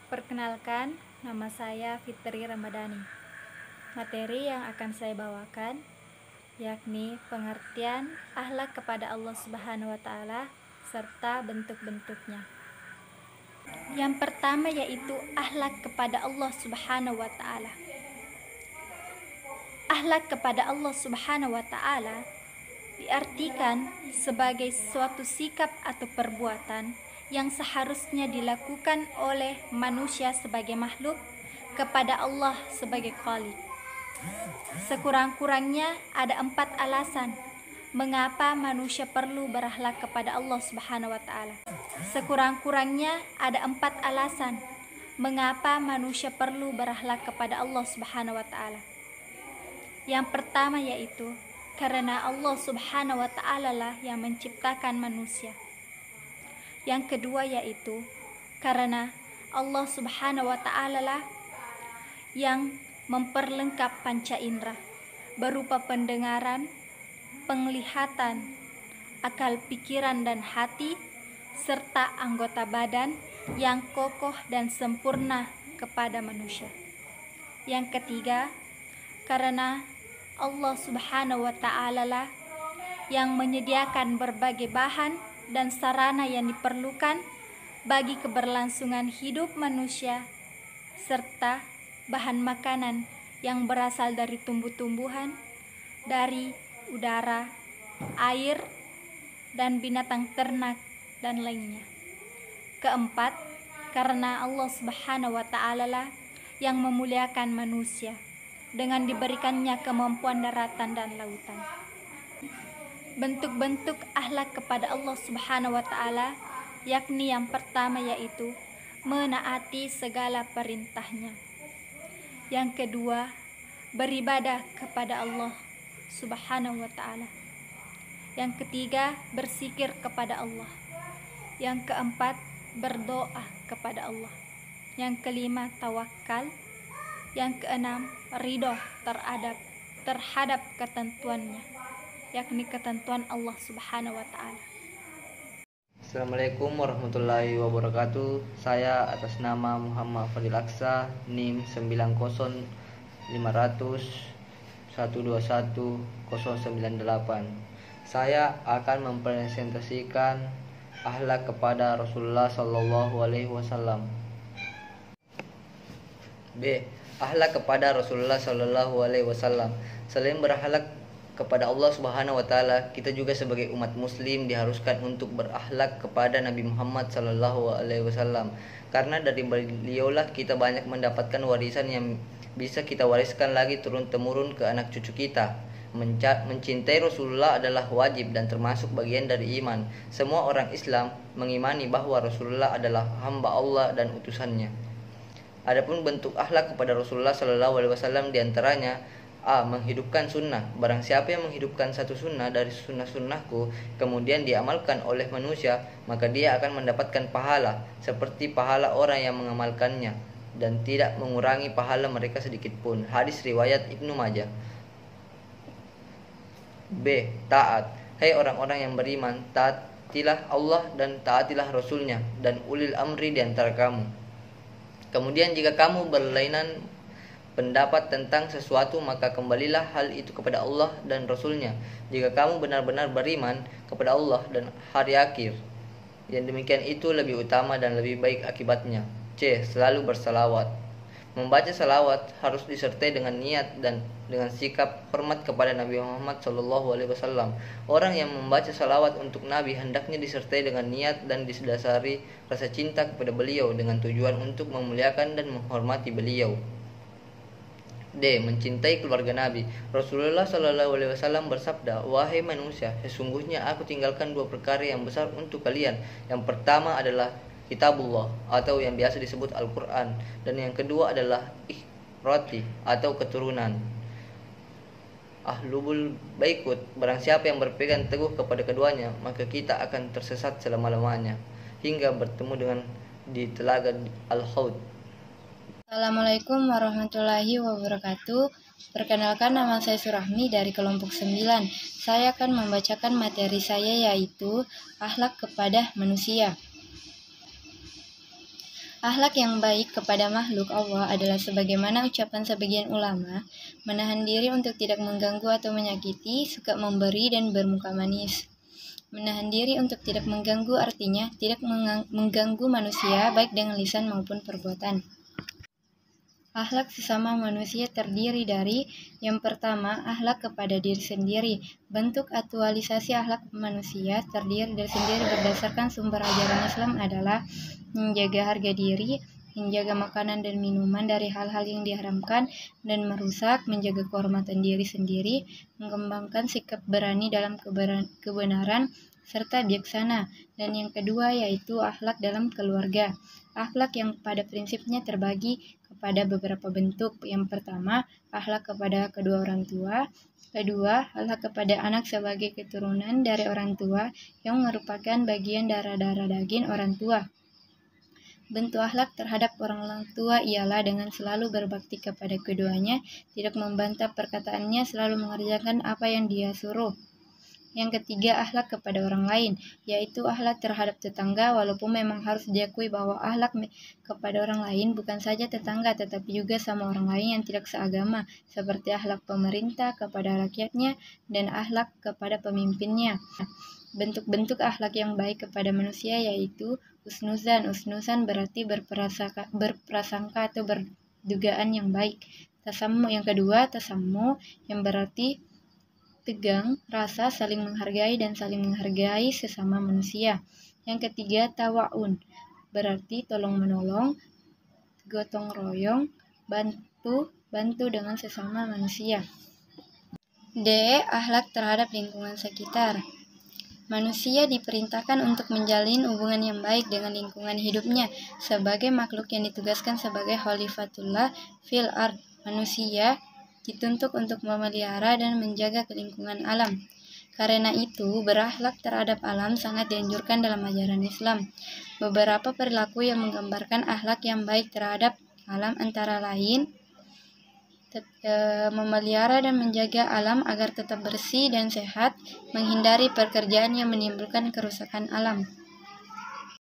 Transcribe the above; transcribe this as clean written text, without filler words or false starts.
Perkenalkan, nama saya Fitri Ramadhani. Materi yang akan saya bawakan yakni pengertian akhlak kepada Allah Subhanahu wa taala serta bentuk-bentuknya. Yang pertama yaitu akhlak kepada Allah Subhanahu wa taala. Akhlak kepada Allah Subhanahu wa taala diartikan sebagai suatu sikap atau perbuatan yang seharusnya dilakukan oleh manusia sebagai makhluk kepada Allah sebagai Khalik. Sekurang-kurangnya ada 4 alasan mengapa manusia perlu berakhlak kepada Allah Subhanahu wa taala. Sekurang-kurangnya ada 4 alasan mengapa manusia perlu berakhlak kepada Allah Subhanahu wa taala. Yang pertama yaitu karena Allah Subhanahu wa taala lah yang menciptakan manusia. Yang kedua yaitu karena Allah Subhanahu wa taala lah yang memperlengkap panca indera berupa pendengaran, penglihatan, akal pikiran dan hati serta anggota badan yang kokoh dan sempurna kepada manusia. Yang ketiga, karena Allah Subhanahu wa taala lah yang menyediakan berbagai bahan dan sarana yang diperlukan bagi keberlangsungan hidup manusia serta bahan makanan yang berasal dari tumbuh-tumbuhan, dari udara, air, dan binatang ternak dan lainnya. Keempat, karena Allah Subhanahu wa taala lah yang memuliakan manusia dengan diberikannya kemampuan daratan dan lautan. Bentuk-bentuk akhlak kepada Allah Subhanahu wa taala yakni yang pertama yaitu menaati segala perintahnya. Yang kedua, beribadah kepada Allah Subhanahu wa taala. Yang ketiga, berzikir kepada Allah. Yang keempat, berdoa kepada Allah. Yang kelima, tawakal. Yang keenam, ridho terhadap ketentuannya, yakni ketentuan Allah Subhanahu wa taala. Assalamualaikum warahmatullahi wabarakatuh. Saya atas nama Muhammad Fadil Aksa, NIM 90500121098. Saya akan mempresentasikan akhlak kepada Rasulullah Shallallahu alaihi wasallam. B. Akhlak kepada Rasulullah Shallallahu alaihi wasallam. Selain berakhlak kepada Allah Subhanahu wa taala, kita juga sebagai umat muslim diharuskan untuk berakhlak kepada Nabi Muhammad sallallahu alaihi wasallam. Karena dari beliaulah kita banyak mendapatkan warisan yang bisa kita wariskan lagi turun-temurun ke anak cucu kita. Mencintai Rasulullah adalah wajib dan termasuk bagian dari iman. Semua orang Islam mengimani bahwa Rasulullah adalah hamba Allah dan utusannya. Adapun bentuk akhlak kepada Rasulullah sallallahu alaihi wasallam diantaranya A. Menghidupkan sunnah. Barang siapa yang menghidupkan satu sunnah dari sunnah-sunnahku kemudian diamalkan oleh manusia, maka dia akan mendapatkan pahala seperti pahala orang yang mengamalkannya dan tidak mengurangi pahala mereka sedikit pun. Hadis riwayat Ibnu Majah. B. Taat. Hai orang-orang yang beriman, taatilah Allah dan taatilah Rasulnya dan ulil amri di antara kamu. Kemudian jika kamu berlainan pendapat tentang sesuatu, maka kembalilah hal itu kepada Allah dan Rasulnya. Jika kamu benar-benar beriman kepada Allah dan hari akhir, yang demikian itu lebih utama dan lebih baik akibatnya. C. Selalu bersalawat. Membaca salawat harus disertai dengan niat dan dengan sikap hormat kepada Nabi Muhammad SAW. Orang yang membaca salawat untuk Nabi hendaknya disertai dengan niat dan didasari rasa cinta kepada beliau dengan tujuan untuk memuliakan dan menghormati beliau. D. Mencintai keluarga Nabi. Rasulullah SAW bersabda, "Wahai manusia, sesungguhnya aku tinggalkan 2 perkara yang besar untuk kalian. Yang pertama adalah Kitabullah atau yang biasa disebut Al-Quran, dan yang kedua adalah ikhrati atau keturunan. Ahlul baikut, barang siapa yang berpegang teguh kepada keduanya, maka kita akan tersesat selama-lamanya hingga bertemu dengan di telaga Al-Haud." Assalamualaikum warahmatullahi wabarakatuh. Perkenalkan, nama saya Surahmi dari kelompok 9. Saya akan membacakan materi saya yaitu akhlak kepada manusia. Akhlak yang baik kepada makhluk Allah adalah sebagaimana ucapan sebagian ulama, menahan diri untuk tidak mengganggu atau menyakiti, suka memberi dan bermuka manis. Menahan diri untuk tidak mengganggu artinya tidak mengganggu manusia baik dengan lisan maupun perbuatan. Akhlak sesama manusia terdiri dari yang pertama, akhlak kepada diri sendiri. Bentuk aktualisasi akhlak manusia terdiri dari sendiri berdasarkan sumber ajaran Islam adalah menjaga harga diri, menjaga makanan dan minuman dari hal-hal yang diharamkan dan merusak, menjaga kehormatan diri sendiri, mengembangkan sikap berani dalam kebenaran, serta bijaksana. Dan yang kedua yaitu akhlak dalam keluarga. Akhlak yang pada prinsipnya terbagi kepada beberapa bentuk. Yang pertama, akhlak kepada kedua orang tua. Kedua, akhlak kepada anak sebagai keturunan dari orang tua yang merupakan bagian darah-darah daging orang tua. Bentuk akhlak terhadap orang tua ialah dengan selalu berbakti kepada keduanya, tidak membantah perkataannya, selalu mengerjakan apa yang dia suruh. Yang ketiga, akhlak kepada orang lain, yaitu akhlak terhadap tetangga, walaupun memang harus diakui bahwa akhlak kepada orang lain bukan saja tetangga, tetapi juga sama orang lain yang tidak seagama, seperti akhlak pemerintah kepada rakyatnya dan akhlak kepada pemimpinnya. Bentuk-bentuk akhlak yang baik kepada manusia yaitu husnuzan. Husnuzan berarti berprasangka atau berdugaan yang baik. Tasammu yang kedua, tasammu yang berarti tegang, rasa saling menghargai dan saling menghargai sesama manusia. Yang ketiga, tawa'un, berarti tolong-menolong, gotong royong, bantu dengan sesama manusia. D. Akhlak terhadap lingkungan sekitar. Manusia diperintahkan untuk menjalin hubungan yang baik dengan lingkungan hidupnya. Sebagai makhluk yang ditugaskan sebagai khalifatullah fil ard, manusia dituntut untuk memelihara dan menjaga kelingkungan alam. Karena itu, berakhlak terhadap alam sangat dianjurkan dalam ajaran Islam. Beberapa perilaku yang menggambarkan akhlak yang baik terhadap alam antara lain memelihara dan menjaga alam agar tetap bersih dan sehat, menghindari pekerjaan yang menimbulkan kerusakan alam.